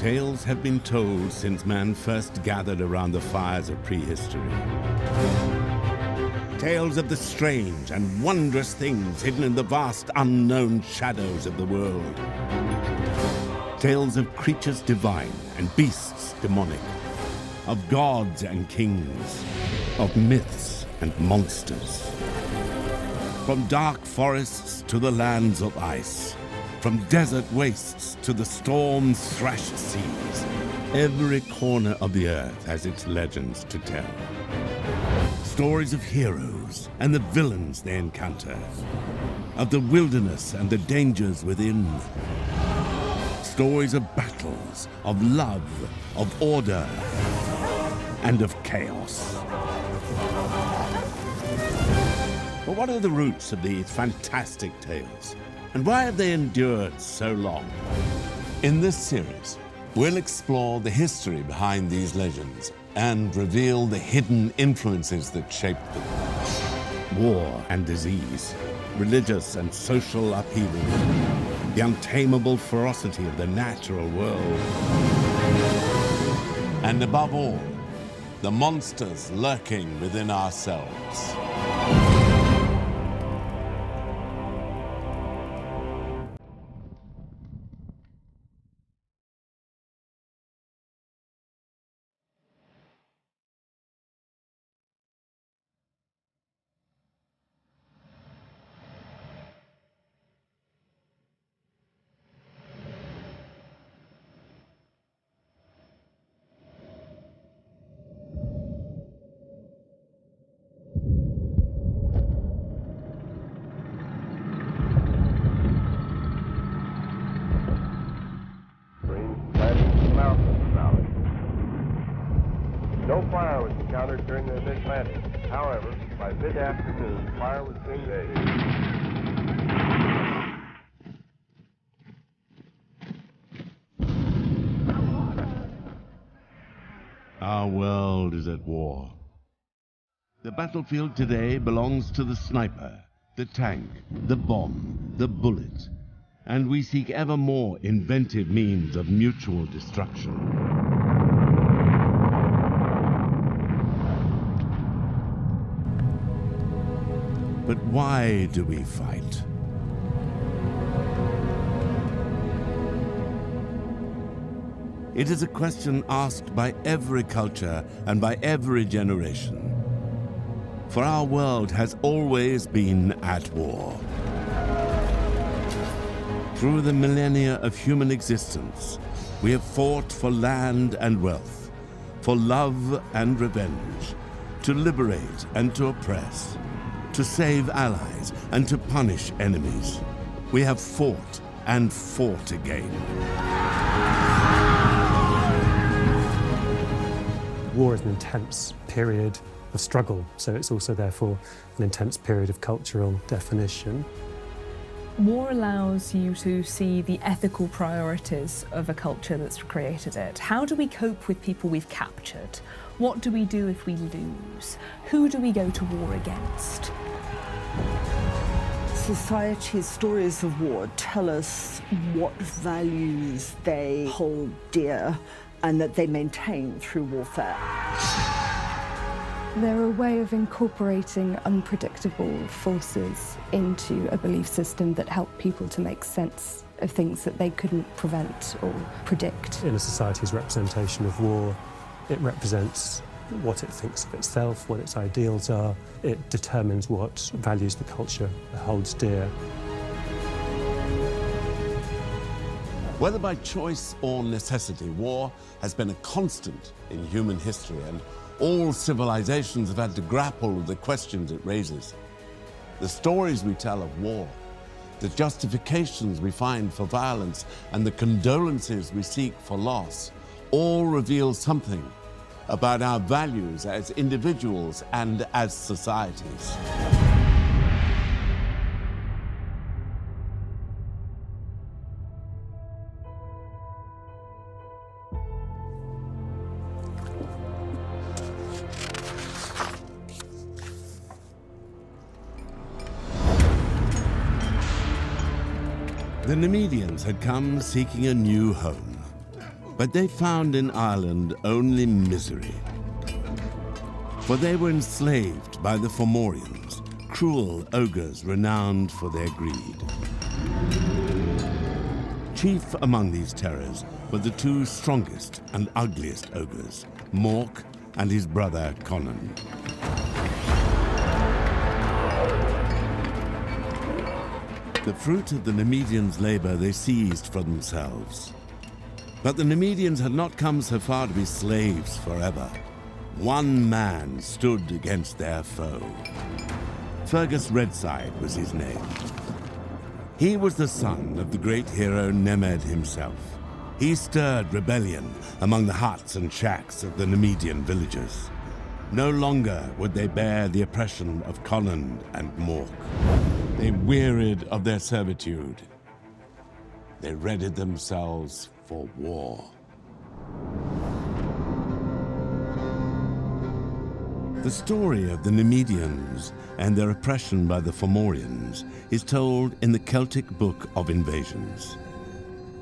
Tales have been told since man first gathered around the fires of prehistory. Tales of the strange and wondrous things hidden in the vast unknown shadows of the world. Tales of creatures divine and beasts demonic, of gods and kings, of myths and monsters. From dark forests to the lands of ice, from desert wastes to the storm-thrashed seas, every corner of the earth has its legends to tell. Stories of heroes and the villains they encounter, of the wilderness and the dangers within. Stories of battles, of love, of order, and of chaos. But what are the roots of these fantastic tales? And why have they endured so long? In this series, we'll explore the history behind these legends and reveal the hidden influences that shaped them. War and disease, religious and social upheaval, the untamable ferocity of the natural world. And above all, the monsters lurking within ourselves. No fire was encountered during the big landing. However, by mid-afternoon, fire was being made. Our world is at war. The battlefield today belongs to the sniper, the tank, the bomb, the bullet, and we seek ever more inventive means of mutual destruction. But why do we fight? It is a question asked by every culture and by every generation. For our world has always been at war. Through the millennia of human existence, we have fought for land and wealth, for love and revenge, to liberate and to oppress, to save allies and to punish enemies. We have fought and fought again. War is an intense period of struggle, so it's also therefore an intense period of cultural definition. War allows you to see the ethical priorities of a culture that's created it. How do we cope with people we've captured? What do we do if we lose? Who do we go to war against? Society's stories of war tell us what values they hold dear and that they maintain through warfare. They're a way of incorporating unpredictable forces into a belief system that help people to make sense of things that they couldn't prevent or predict. In a society's representation of war, it represents what it thinks of itself, what its ideals are. It determines what values the culture holds dear. Whether by choice or necessity, war has been a constant in human history, and all civilizations have had to grapple with the questions it raises. The stories we tell of war, the justifications we find for violence, and the condolences we seek for loss, all reveal something about our values as individuals and as societies. The Nemedians had come seeking a new home. But they found in Ireland only misery. For they were enslaved by the Fomorians, cruel ogres renowned for their greed. Chief among these terrors were the two strongest and ugliest ogres, Mork and his brother Conan. The fruit of the Nemedians' labor they seized for themselves. But the Nemedians had not come so far to be slaves forever. One man stood against their foe. Fergus Redside was his name. He was the son of the great hero Nemed himself. He stirred rebellion among the huts and shacks of the Nemedian villagers. No longer would they bear the oppression of Conan and Mork. They wearied of their servitude. They readied themselves for war. The story of the Nemedians and their oppression by the Fomorians is told in the Celtic Book of Invasions.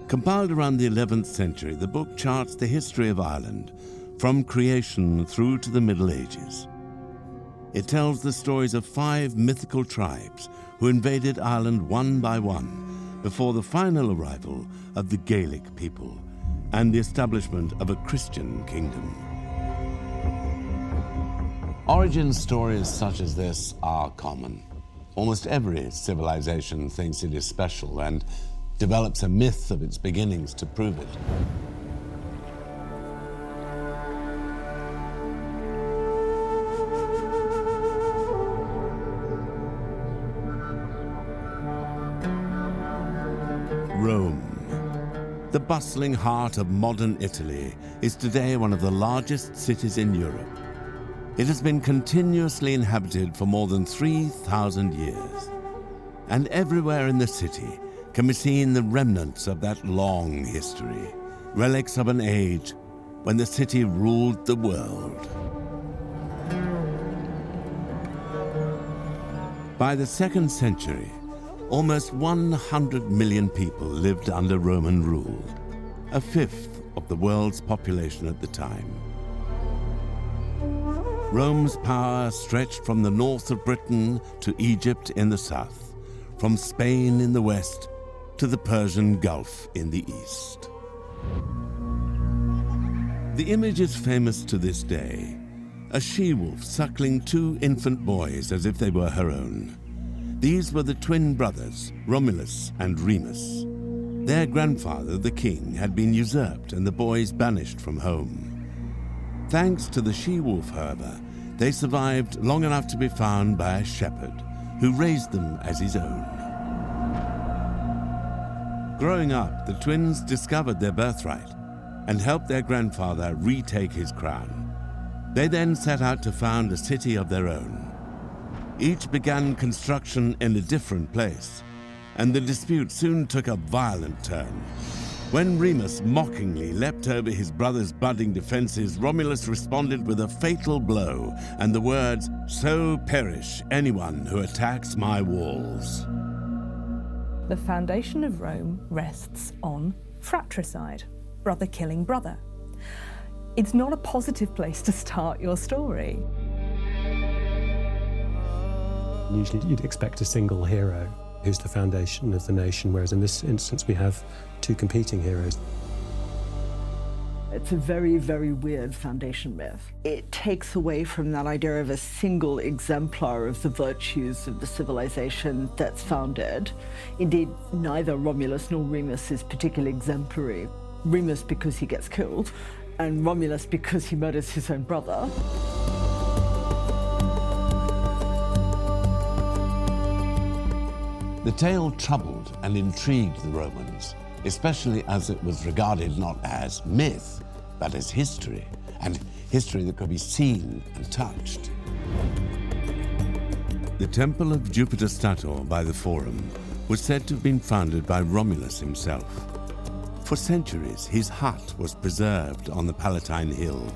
Compiled around the 11th century, the book charts the history of Ireland from creation through to the Middle Ages. It tells the stories of 5 mythical tribes who invaded Ireland one by one before the final arrival of the Gaelic people and the establishment of a Christian kingdom. Origin stories such as this are common. Almost every civilization thinks it is special and develops a myth of its beginnings to prove it. Rome, the bustling heart of modern Italy, is today one of the largest cities in Europe. It has been continuously inhabited for more than 3,000 years. And everywhere in the city can be seen the remnants of that long history, relics of an age when the city ruled the world. By the 2nd century, almost 100 million people lived under Roman rule, a fifth of the world's population at the time. Rome's power stretched from the north of Britain to Egypt in the south, from Spain in the west to the Persian Gulf in the east. The image is famous to this day, a she-wolf suckling 2 infant boys as if they were her own. These were the twin brothers, Romulus and Remus. Their grandfather, the king, had been usurped and the boys banished from home. Thanks to the she-wolf, however, they survived long enough to be found by a shepherd who raised them as his own. Growing up, the twins discovered their birthright and helped their grandfather retake his crown. They then set out to found a city of their own. Each began construction in a different place, and the dispute soon took a violent turn. When Remus mockingly leapt over his brother's budding defenses, Romulus responded with a fatal blow and the words, "So perish anyone who attacks my walls." The foundation of Rome rests on fratricide, brother killing brother. It's not a positive place to start your story. Usually you'd expect a single hero who's the foundation of the nation, whereas in this instance we have 2 competing heroes. It's a very, very weird foundation myth. It takes away from that idea of a single exemplar of the virtues of the civilization that's founded. Indeed, neither Romulus nor Remus is particularly exemplary. Remus because he gets killed, and Romulus because he murders his own brother. The tale troubled and intrigued the Romans, especially as it was regarded not as myth, but as history, and history that could be seen and touched. The Temple of Jupiter Stator by the Forum was said to have been founded by Romulus himself. For centuries, his hut was preserved on the Palatine Hill,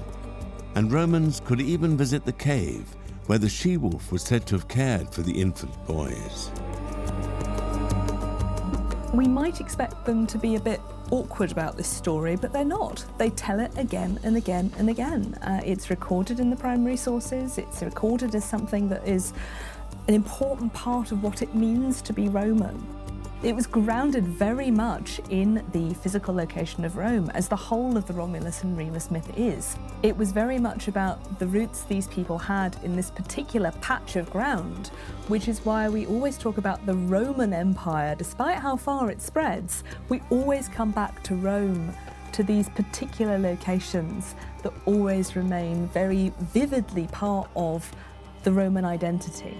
and Romans could even visit the cave where the she-wolf was said to have cared for the infant boys. We might expect them to be a bit awkward about this story, but they're not. They tell it again and again and again. It's recorded in the primary sources. It's recorded as something that is an important part of what it means to be Roman. It was grounded very much in the physical location of Rome, as the whole of the Romulus and Remus myth is. It was very much about the roots these people had in this particular patch of ground, which is why we always talk about the Roman Empire. Despite how far it spreads, we always come back to Rome, to these particular locations that always remain very vividly part of the Roman identity.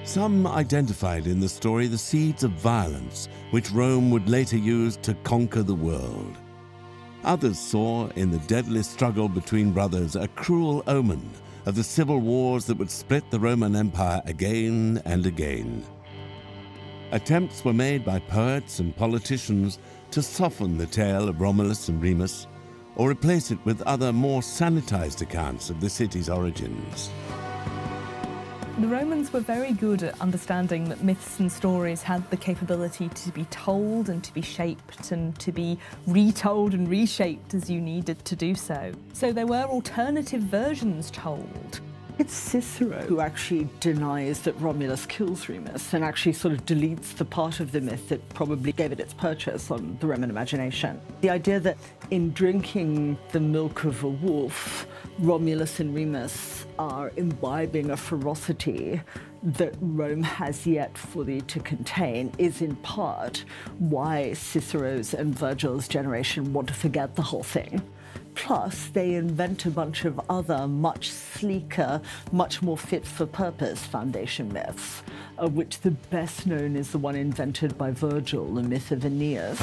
Some identified in the story the seeds of violence which Rome would later use to conquer the world. Others saw in the deadly struggle between brothers a cruel omen of the civil wars that would split the Roman Empire again and again. Attempts were made by poets and politicians to soften the tale of Romulus and Remus, or replace it with other more sanitized accounts of the city's origins. The Romans were very good at understanding that myths and stories had the capability to be told and to be shaped and to be retold and reshaped as you needed to do so. So there were alternative versions told. It's Cicero who actually denies that Romulus kills Remus and actually sort of deletes the part of the myth that probably gave it its purchase on the Roman imagination. The idea that in drinking the milk of a wolf, Romulus and Remus are imbibing a ferocity that Rome has yet fully to contain is in part why Cicero's and Virgil's generation want to forget the whole thing. Plus, they invent a bunch of other, much sleeker, much more fit-for-purpose foundation myths, of which the best known is the one invented by Virgil, the myth of Aeneas.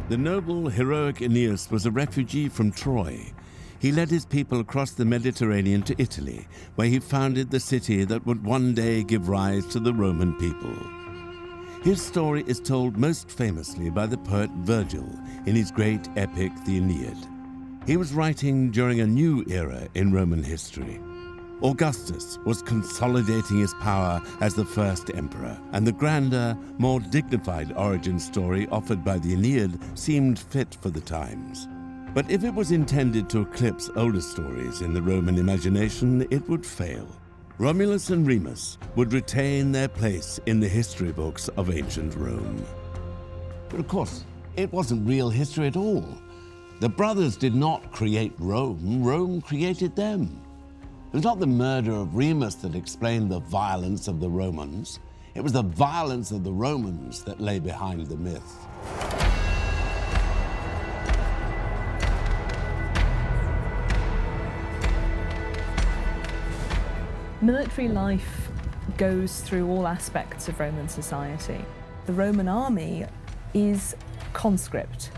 The noble, heroic Aeneas was a refugee from Troy. He led his people across the Mediterranean to Italy, where he founded the city that would one day give rise to the Roman people. His story is told most famously by the poet Virgil in his great epic, the Iliad. He was writing during a new era in Roman history. Augustus was consolidating his power as the first emperor, and the grander, more dignified origin story offered by the Iliad seemed fit for the times. But if it was intended to eclipse older stories in the Roman imagination, it would fail. Romulus and Remus would retain their place in the history books of ancient Rome. But of course, it wasn't real history at all. The brothers did not create Rome, Rome created them. It was not the murder of Remus that explained the violence of the Romans. It was the violence of the Romans that lay behind the myth. Military life goes through all aspects of Roman society. The Roman army is conscript.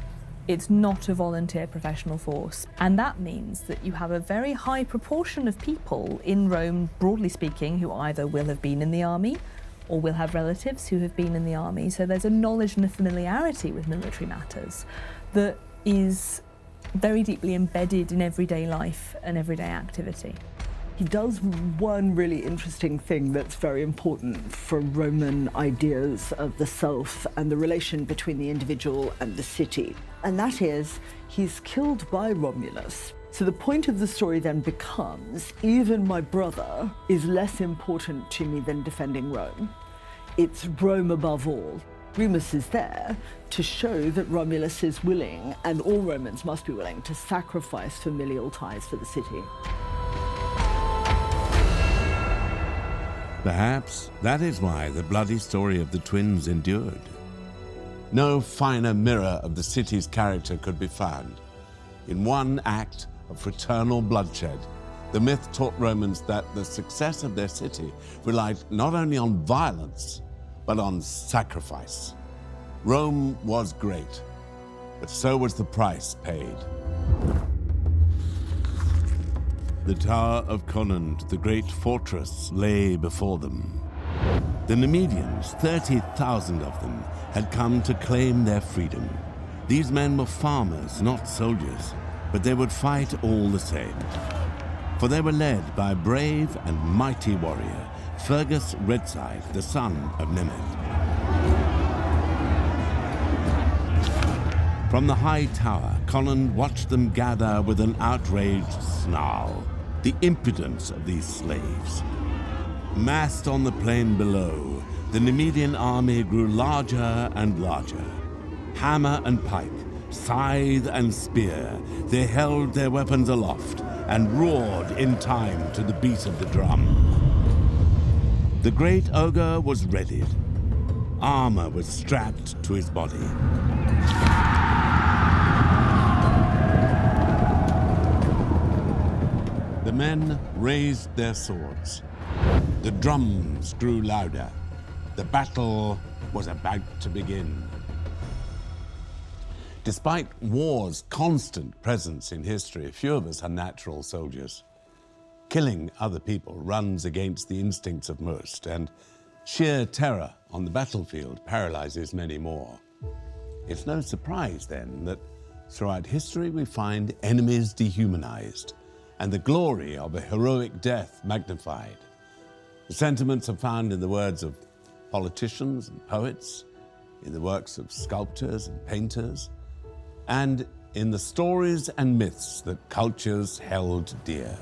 It's not a volunteer professional force. And that means that you have a very high proportion of people in Rome, broadly speaking, who either will have been in the army or will have relatives who have been in the army. So there's a knowledge and a familiarity with military matters that is very deeply embedded in everyday life and everyday activity. He does one really interesting thing that's very important for Roman ideas of the self and the relation between the individual and the city. And that is, he's killed by Romulus. So the point of the story then becomes, even my brother is less important to me than defending Rome. It's Rome above all. Remus is there to show that Romulus is willing, and all Romans must be willing, to sacrifice familial ties for the city. Perhaps that is why the bloody story of the twins endured. No finer mirror of the city's character could be found. In one act of fraternal bloodshed, the myth taught Romans that the success of their city relied not only on violence, but on sacrifice. Rome was great, but so was the price paid. The Tower of Conund, the great fortress, lay before them. The Numidians, 30,000 of them, had come to claim their freedom. These men were farmers, not soldiers, but they would fight all the same. For they were led by a brave and mighty warrior, Fergus Redside, the son of Nemeth. From the high tower, Conan watched them gather with an outraged snarl. The impudence of these slaves. Massed on the plain below, the Nemedian army grew larger and larger. Hammer and pike, scythe and spear, they held their weapons aloft and roared in time to the beat of the drum. The great ogre was readied. Armor was strapped to his body. The men raised their swords. The drums grew louder. The battle was about to begin. Despite war's constant presence in history, few of us are natural soldiers. Killing other people runs against the instincts of most, and sheer terror on the battlefield paralyzes many more. It's no surprise, then, that throughout history we find enemies dehumanized and the glory of a heroic death magnified. The sentiments are found in the words of politicians and poets, in the works of sculptors and painters, and in the stories and myths that cultures held dear.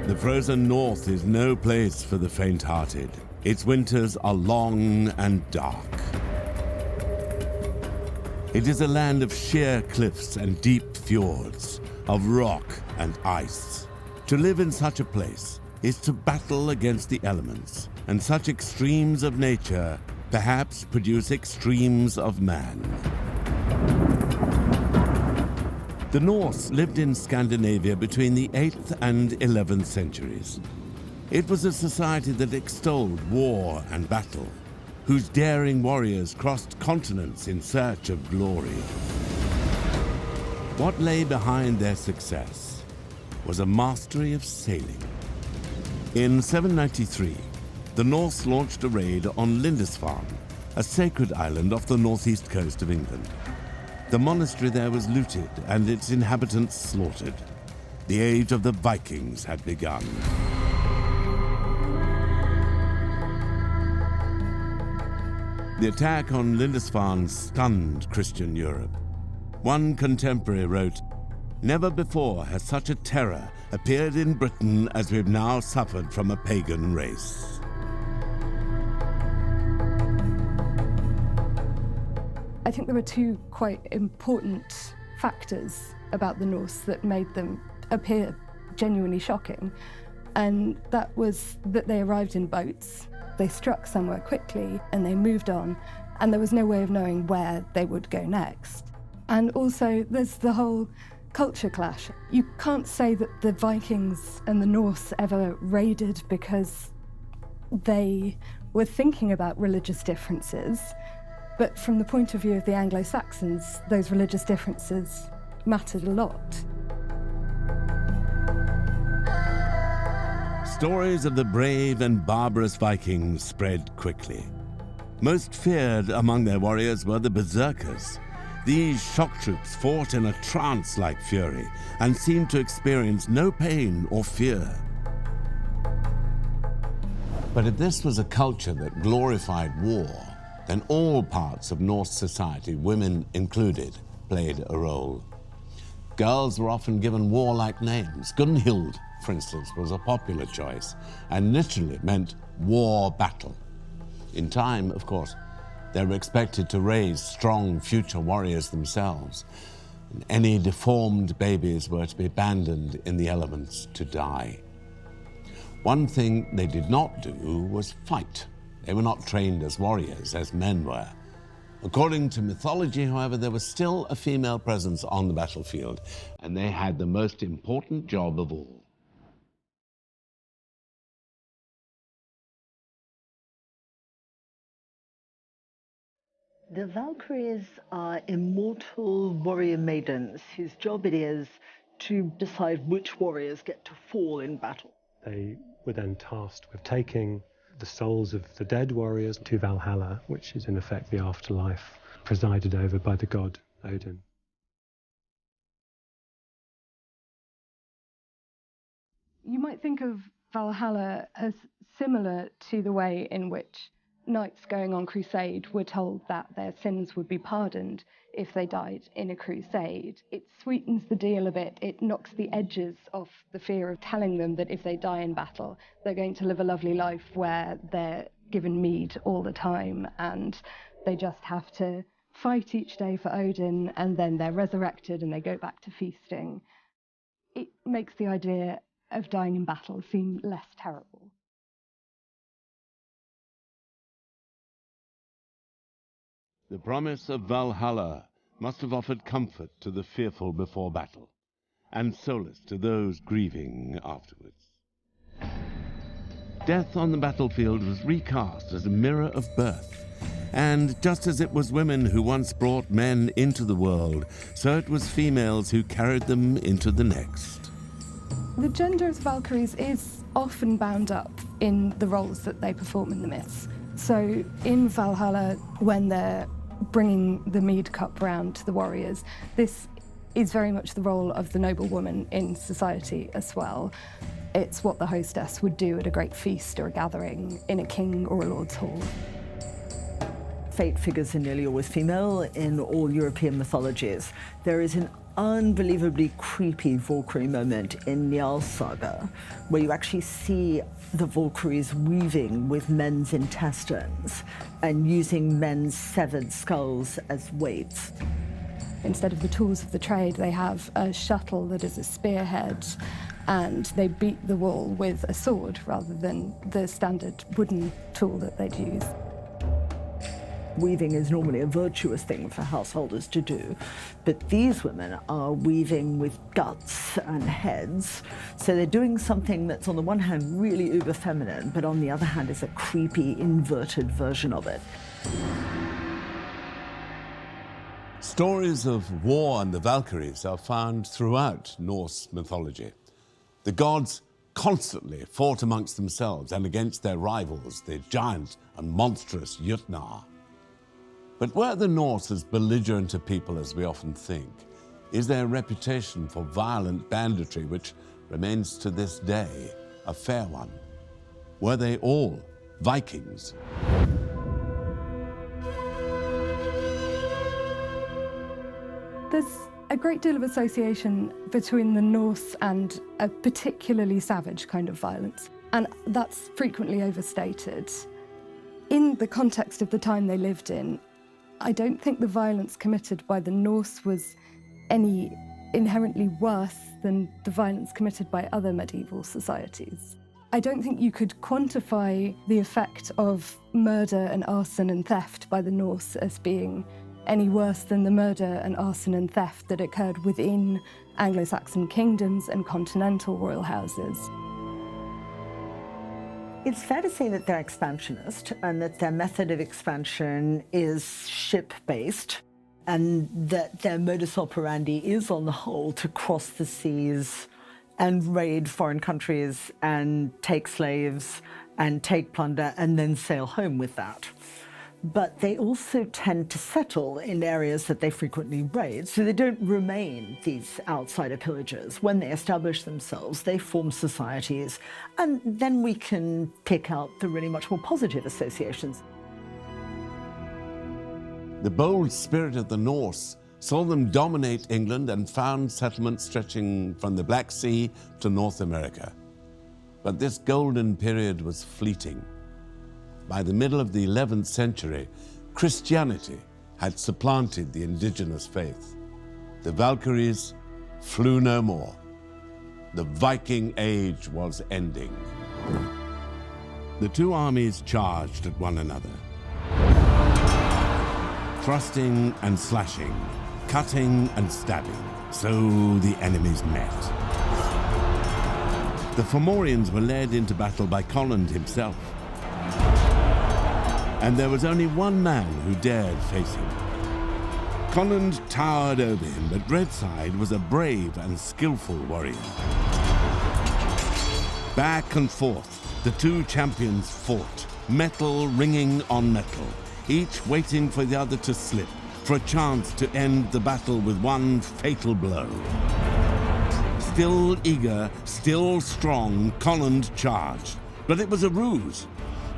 The frozen north is no place for the faint-hearted. Its winters are long and dark. It is a land of sheer cliffs and deep fjords, of rock and ice. To live in such a place is to battle against the elements, and such extremes of nature perhaps produce extremes of man. The Norse lived in Scandinavia between the 8th and 11th centuries. It was a society that extolled war and battle, whose daring warriors crossed continents in search of glory. What lay behind their success was a mastery of sailing. In 793, the Norse launched a raid on Lindisfarne, a sacred island off the northeast coast of England. The monastery there was looted and its inhabitants slaughtered. The age of the Vikings had begun. The attack on Lindisfarne stunned Christian Europe. One contemporary wrote, "Never before has such a terror appeared in Britain as we've now suffered from a pagan race." I think there were two quite important factors about the Norse that made them appear genuinely shocking. And that was that they arrived in boats, they struck somewhere quickly, and they moved on, and there was no way of knowing where they would go next. And also, there's the whole culture clash. You can't say that the Vikings and the Norse ever raided because they were thinking about religious differences. But from the point of view of the Anglo-Saxons, those religious differences mattered a lot. Stories of the brave and barbarous Vikings spread quickly. Most feared among their warriors were the berserkers. These shock troops fought in a trance-like fury and seemed to experience no pain or fear. But if this was a culture that glorified war, then all parts of Norse society, women included, played a role. Girls were often given warlike names. Gunhild, for instance, was a popular choice and literally meant war battle. In time, of course, they were expected to raise strong future warriors themselves. And any deformed babies were to be abandoned in the elements to die. One thing they did not do was fight. They were not trained as warriors, as men were. According to mythology, however, there was still a female presence on the battlefield, and they had the most important job of all. The Valkyries are immortal warrior maidens whose job it is to decide which warriors get to fall in battle. They were then tasked with taking the souls of the dead warriors to Valhalla, which is in effect the afterlife, presided over by the god Odin. You might think of Valhalla as similar to the way in which knights going on crusade were told that their sins would be pardoned if they died in a crusade. It sweetens the deal a bit. It knocks the edges off the fear of telling them that if they die in battle, they're going to live a lovely life where they're given mead all the time and they just have to fight each day for Odin and then they're resurrected and they go back to feasting. It makes the idea of dying in battle seem less terrible. The promise of Valhalla must have offered comfort to the fearful before battle, and solace to those grieving afterwards. Death on the battlefield was recast as a mirror of birth, and just as it was women who once brought men into the world, so it was females who carried them into the next. The gender of the Valkyries is often bound up in the roles that they perform in the myths. So in Valhalla, when they're bringing the mead cup round to the warriors, this is very much the role of the noble woman in society as well. It's what the hostess would do at a great feast or a gathering in a king or a lord's hall. Fate figures are nearly always female in all European mythologies. There is an unbelievably creepy Valkyrie moment in Njál's saga, where you actually see the Valkyries weaving with men's intestines and using men's severed skulls as weights. Instead of the tools of the trade, they have a shuttle that is a spearhead, and they beat the wall with a sword rather than the standard wooden tool that they'd use. Weaving is normally a virtuous thing for householders to do, but these women are weaving with guts and heads, so they're doing something that's on the one hand really uber feminine, but on the other hand is a creepy, inverted version of it. Stories of war and the Valkyries are found throughout Norse mythology. The gods constantly fought amongst themselves and against their rivals, the giant and monstrous Jötnar. But were the Norse as belligerent a people as we often think? Is their reputation for violent banditry, which remains to this day a fair one? Were they all Vikings? There's a great deal of association between the Norse and a particularly savage kind of violence, and that's frequently overstated. In the context of the time they lived in, I don't think the violence committed by the Norse was any inherently worse than the violence committed by other medieval societies. I don't think you could quantify the effect of murder and arson and theft by the Norse as being any worse than the murder and arson and theft that occurred within Anglo-Saxon kingdoms and continental royal houses. It's fair to say that they're expansionist and that their method of expansion is ship-based and that their modus operandi is, on the whole, to cross the seas and raid foreign countries and take slaves and take plunder and then sail home with that. But they also tend to settle in areas that they frequently raid, so they don't remain these outsider pillagers. When they establish themselves, they form societies, and then we can pick out the really much more positive associations. The bold spirit of the Norse saw them dominate England and found settlements stretching from the Black Sea to North America. But this golden period was fleeting. By the middle of the 11th century, Christianity had supplanted the indigenous faith. The Valkyries flew no more. The Viking age was ending. The two armies charged at one another. Thrusting and slashing, cutting and stabbing, so the enemies met. The Fomorians were led into battle by Conland himself. And there was only one man who dared face him. Conland towered over him, but Redside was a brave and skillful warrior. Back and forth, the two champions fought, metal ringing on metal, each waiting for the other to slip, for a chance to end the battle with one fatal blow. Still eager, still strong, Conland charged. But it was a ruse.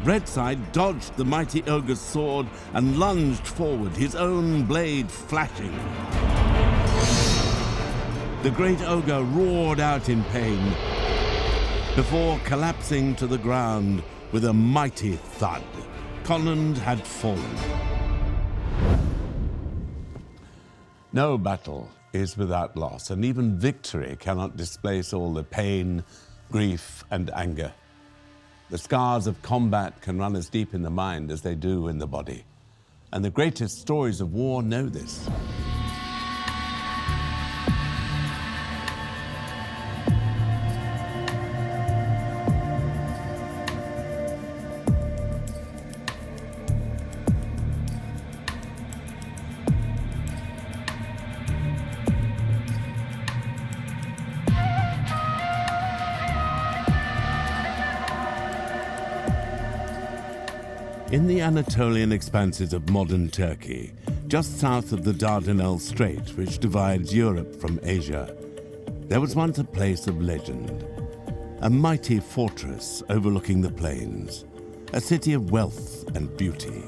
Redside dodged the mighty ogre's sword and lunged forward, his own blade flashing. The great ogre roared out in pain before collapsing to the ground with a mighty thud. Conland had fallen. No battle is without loss, and even victory cannot displace all the pain, grief, and anger. The scars of combat can run as deep in the mind as they do in the body. And the greatest stories of war know this. In the Anatolian expanses of modern Turkey, just south of the Dardanelles Strait, which divides Europe from Asia, there was once a place of legend. A mighty fortress overlooking the plains, a city of wealth and beauty.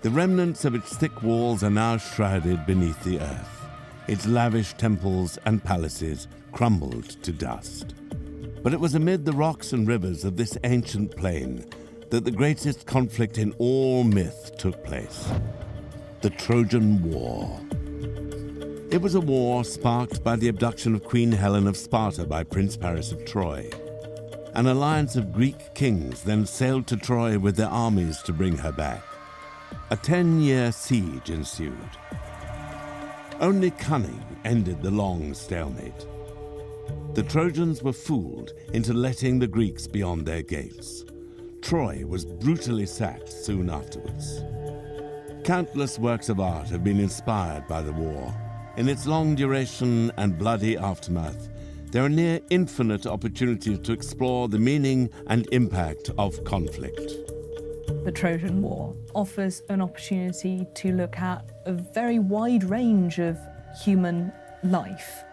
The remnants of its thick walls are now shrouded beneath the earth. Its lavish temples and palaces crumbled to dust. But it was amid the rocks and rivers of this ancient plain that the greatest conflict in all myth took place: the Trojan War. It was a war sparked by the abduction of Queen Helen of Sparta by Prince Paris of Troy. An alliance of Greek kings then sailed to Troy with their armies to bring her back. A 10-year siege ensued. Only cunning ended the long stalemate. The Trojans were fooled into letting the Greeks beyond their gates. Troy was brutally sacked soon afterwards. Countless works of art have been inspired by the war. In its long duration and bloody aftermath, there are near infinite opportunities to explore the meaning and impact of conflict. The Trojan War offers an opportunity to look at a very wide range of human life.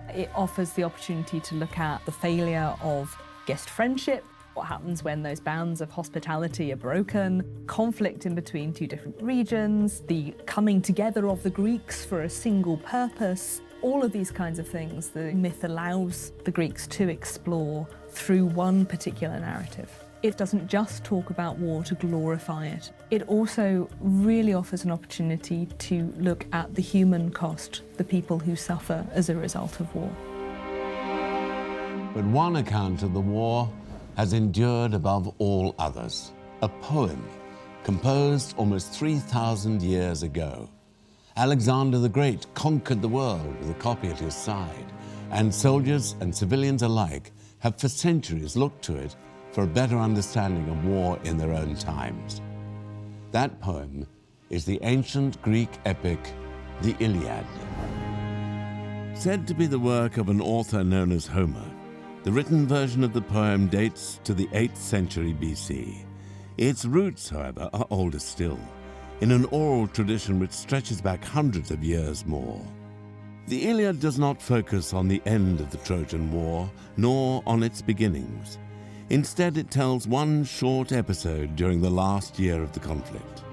It offers the opportunity to look at the failure of guest friendship, what happens when those bounds of hospitality are broken, conflict in between two different regions, the coming together of the Greeks for a single purpose. All of these kinds of things the myth allows the Greeks to explore through one particular narrative. It doesn't just talk about war to glorify it. It also really offers an opportunity to look at the human cost, the people who suffer as a result of war. But one account of the war has endured above all others. A poem composed almost 3,000 years ago. Alexander the Great conquered the world with a copy at his side, and soldiers and civilians alike have for centuries looked to it for a better understanding of war in their own times. That poem is the ancient Greek epic, the Iliad. Said to be the work of an author known as Homer, the written version of the poem dates to the 8th century BC. Its roots, however, are older still, in an oral tradition which stretches back hundreds of years more. The Iliad does not focus on the end of the Trojan War, nor on its beginnings. Instead, it tells one short episode during the last year of the conflict.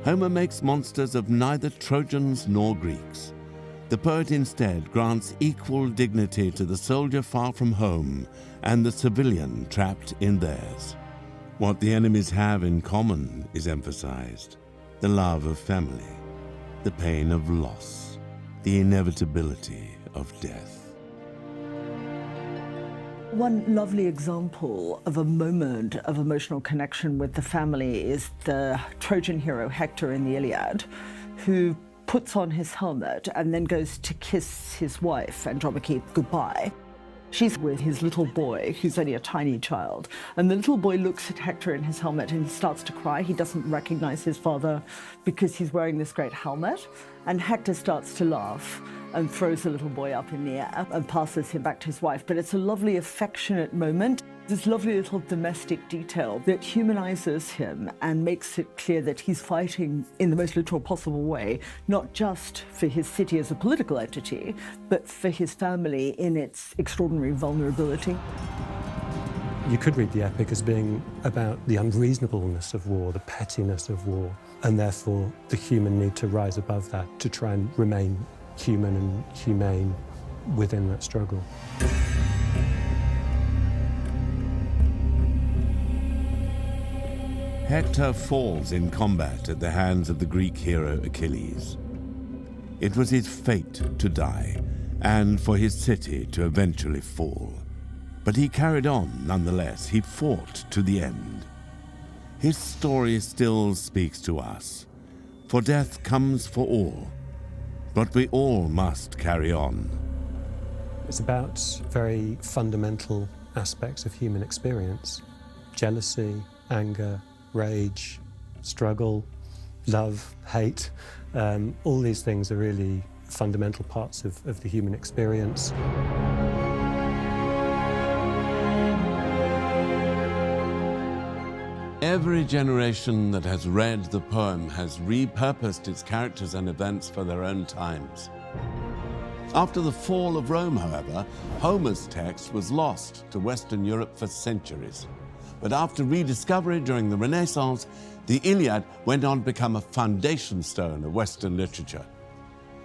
Homer makes monsters of neither Trojans nor Greeks. The poet instead grants equal dignity to the soldier far from home and the civilian trapped in theirs. What the enemies have in common is emphasized: the love of family, the pain of loss, the inevitability of death. One lovely example of a moment of emotional connection with the family is the Trojan hero Hector in the Iliad, who puts on his helmet and then goes to kiss his wife, Andromache, goodbye. She's with his little boy, who's only a tiny child, and the little boy looks at Hector in his helmet and he starts to cry. He doesn't recognize his father because he's wearing this great helmet, and Hector starts to laugh and throws the little boy up in the air and passes him back to his wife. But it's a lovely, affectionate moment. This lovely little domestic detail that humanizes him and makes it clear that he's fighting in the most literal possible way, not just for his city as a political entity, but for his family in its extraordinary vulnerability. You could read the epic as being about the unreasonableness of war, the pettiness of war, and therefore the human need to rise above that, to try and remain human and humane within that struggle. Hector falls in combat at the hands of the Greek hero Achilles. It was his fate to die, and for his city to eventually fall. But he carried on nonetheless. He fought to the end. His story still speaks to us, for death comes for all, but we all must carry on. It's about very fundamental aspects of human experience: jealousy, anger, rage, struggle, love, hate. All these things are really fundamental parts of the human experience. Every generation that has read the poem has repurposed its characters and events for their own times. After the fall of Rome, however, Homer's text was lost to Western Europe for centuries. But after rediscovery during the Renaissance, the Iliad went on to become a foundation stone of Western literature.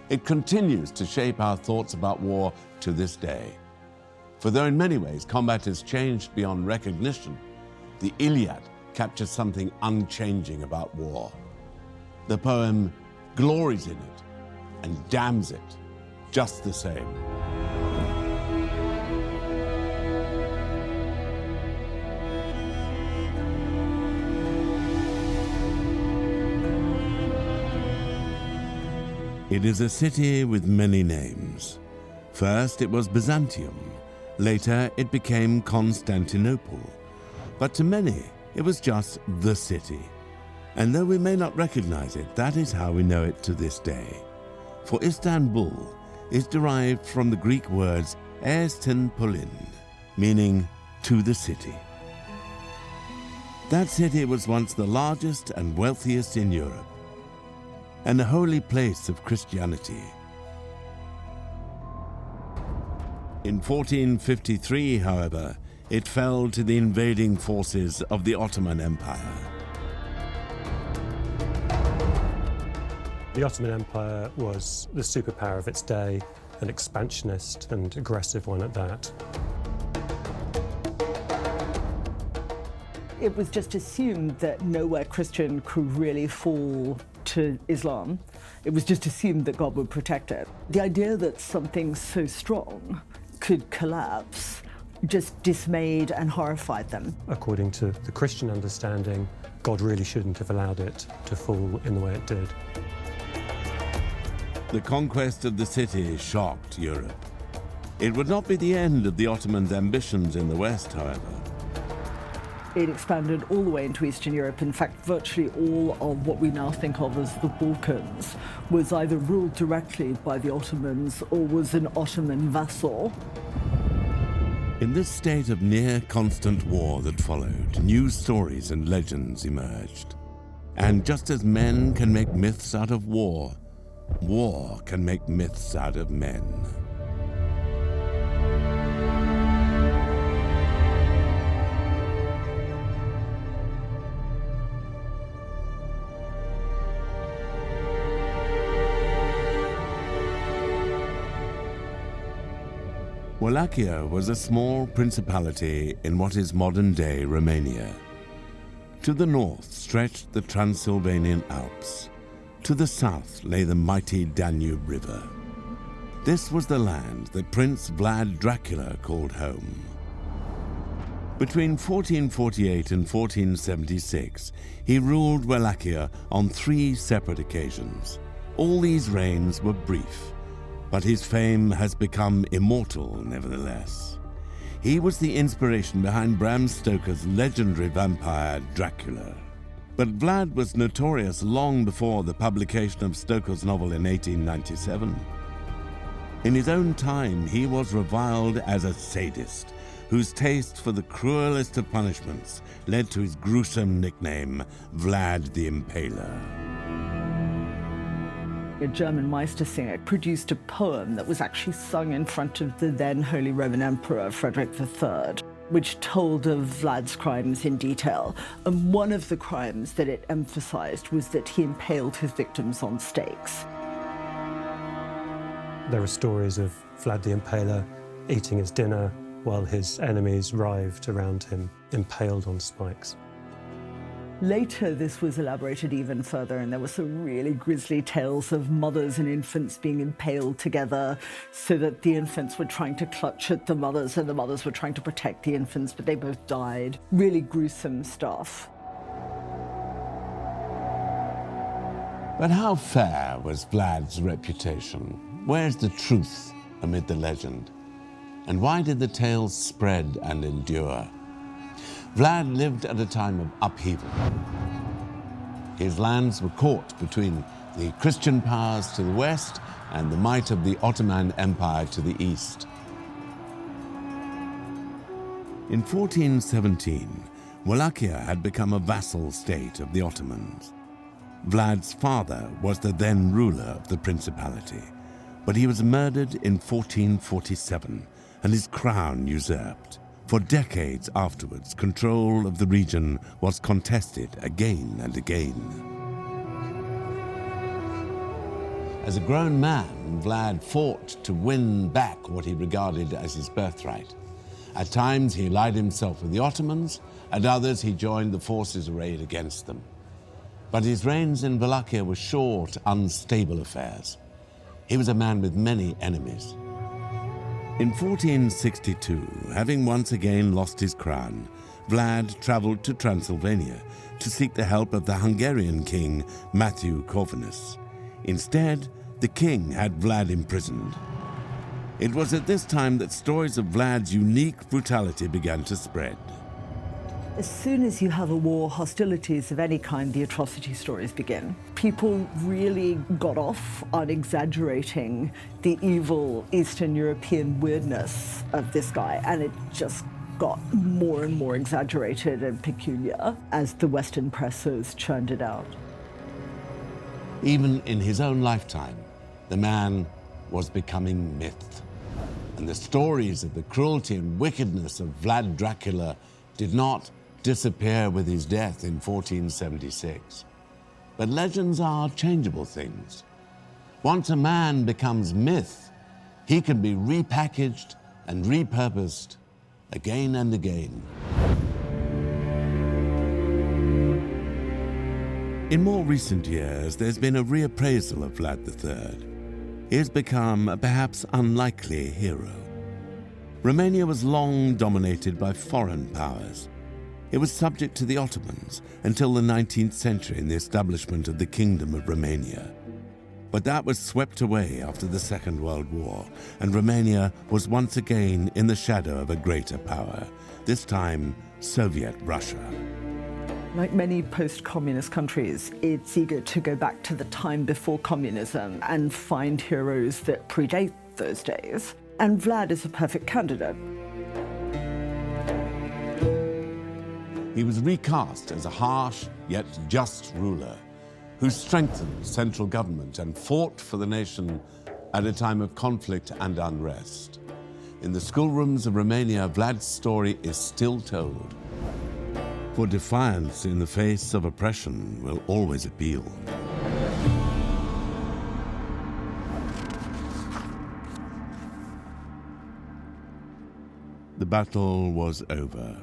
It continues to shape our thoughts about war to this day. For though in many ways combat has changed beyond recognition, the Iliad captures something unchanging about war. The poem glories in it and damns it just the same. It is a city with many names. First, it was Byzantium. Later, it became Constantinople. But to many, it was just the city. And though we may not recognize it, that is how we know it to this day. For Istanbul is derived from the Greek words "estin polin," meaning to the city. That city was once the largest and wealthiest in Europe, and a holy place of Christianity. In 1453, however, it fell to the invading forces of the Ottoman Empire. The Ottoman Empire was the superpower of its day, an expansionist and aggressive one at that. It was just assumed that nowhere Christian could really fall to Islam. It was just assumed that God would protect it. The idea that something so strong could collapse just dismayed and horrified them. According to the Christian understanding, God really shouldn't have allowed it to fall in the way it did. The conquest of the city shocked Europe. It would not be the end of the Ottomans' ambitions in the West, however. It expanded all the way into Eastern Europe. In fact, virtually all of what we now think of as the Balkans was either ruled directly by the Ottomans or was an Ottoman vassal. In this state of near constant war that followed, new stories and legends emerged. And just as men can make myths out of war, war can make myths out of men. Wallachia was a small principality in what is modern-day Romania. To the north stretched the Transylvanian Alps. To the south lay the mighty Danube River. This was the land that Prince Vlad Dracula called home. Between 1448 and 1476, he ruled Wallachia on 3 separate occasions. All these reigns were brief, but his fame has become immortal nevertheless. He was the inspiration behind Bram Stoker's legendary vampire Dracula. But Vlad was notorious long before the publication of Stoker's novel in 1897. In his own time, he was reviled as a sadist, whose taste for the cruelest of punishments led to his gruesome nickname, Vlad the Impaler. A German Meistersinger produced a poem that was actually sung in front of the then Holy Roman Emperor Frederick III, which told of Vlad's crimes in detail. And one of the crimes that it emphasized was that he impaled his victims on stakes. There are stories of Vlad the Impaler eating his dinner while his enemies writhed around him, impaled on spikes. Later, this was elaborated even further, and there were some really grisly tales of mothers and infants being impaled together so that the infants were trying to clutch at the mothers and the mothers were trying to protect the infants, but they both died. Really gruesome stuff. But how fair was Vlad's reputation? Where's the truth amid the legend? And why did the tales spread and endure? Vlad lived at a time of upheaval. His lands were caught between the Christian powers to the west and the might of the Ottoman Empire to the east. In 1417, Wallachia had become a vassal state of the Ottomans. Vlad's father was the then ruler of the principality, but he was murdered in 1447 and his crown usurped. For decades afterwards, control of the region was contested again and again. As a grown man, Vlad fought to win back what he regarded as his birthright. At times, he allied himself with the Ottomans, at others, he joined the forces arrayed against them. But his reigns in Wallachia were short, unstable affairs. He was a man with many enemies. In 1462, having once again lost his crown, Vlad traveled to Transylvania to seek the help of the Hungarian king, Matthew Corvinus. Instead, the king had Vlad imprisoned. It was at this time that stories of Vlad's unique brutality began to spread. As soon as you have a war, hostilities of any kind, the atrocity stories begin. People really got off on exaggerating the evil Eastern European weirdness of this guy, and it just got more and more exaggerated and peculiar as the Western presses churned it out. Even in his own lifetime, the man was becoming myth. And the stories of the cruelty and wickedness of Vlad Dracula did not disappear with his death in 1476. But legends are changeable things. Once a man becomes myth, he can be repackaged and repurposed again and again. In more recent years, there's been a reappraisal of Vlad III. He has become a perhaps unlikely hero. Romania was long dominated by foreign powers. It was subject to the Ottomans until the 19th century in the establishment of the Kingdom of Romania. But that was swept away after the Second World War, and Romania was once again in the shadow of a greater power, this time Soviet Russia. Like many post-communist countries, it's eager to go back to the time before communism and find heroes that predate those days. And Vlad is a perfect candidate. He was recast as a harsh yet just ruler who strengthened central government and fought for the nation at a time of conflict and unrest. In the schoolrooms of Romania, Vlad's story is still told. For defiance in the face of oppression will always appeal. The battle was over.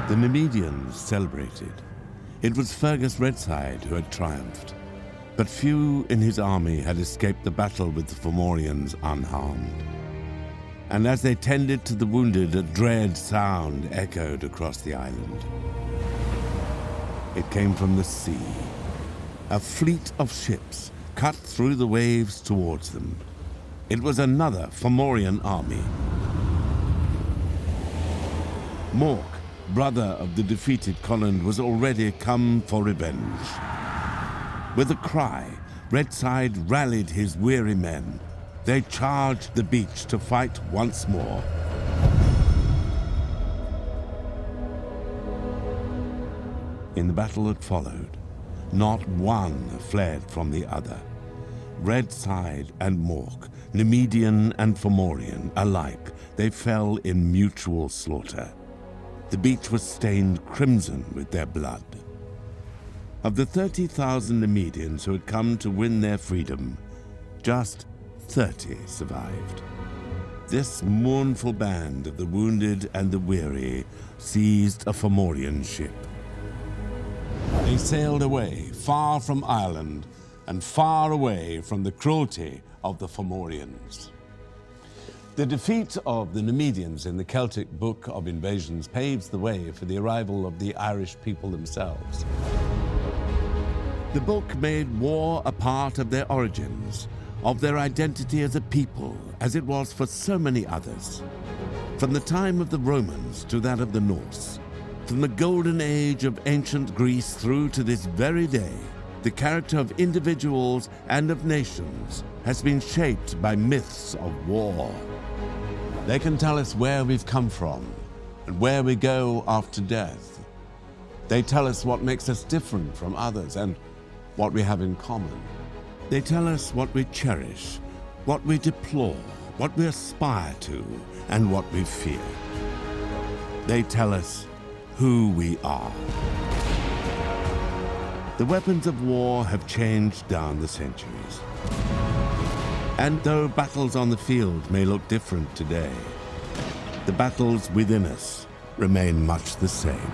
The Numidians celebrated. It was Fergus Redside who had triumphed, but few in his army had escaped the battle with the Fomorians unharmed. And as they tended to the wounded, a dread sound echoed across the island. It came from the sea. A fleet of ships cut through the waves towards them. It was another Fomorian army. Mork, brother of the defeated Colin, was already come for revenge. With a cry, Redside rallied his weary men. They charged the beach to fight once more. In the battle that followed, not one fled from the other. Red Side and Mork, Numidian and Fomorian alike, they fell in mutual slaughter. The beach was stained crimson with their blood. Of the 30,000 Numidians who had come to win their freedom, just 30 survived. This mournful band of the wounded and the weary seized a Fomorian ship. They sailed away, far from Ireland, and far away from the cruelty of the Fomorians. The defeat of the Numidians in the Celtic Book of Invasions paves the way for the arrival of the Irish people themselves. The book made war a part of their origins, of their identity as a people, as it was for so many others. From the time of the Romans to that of the Norse, from the golden age of ancient Greece through to this very day, the character of individuals and of nations has been shaped by myths of war. They can tell us where we've come from and where we go after death. They tell us what makes us different from others and what we have in common. They tell us what we cherish, what we deplore, what we aspire to, and what we fear. They tell us who we are. The weapons of war have changed down the centuries. And though battles on the field may look different today, the battles within us remain much the same.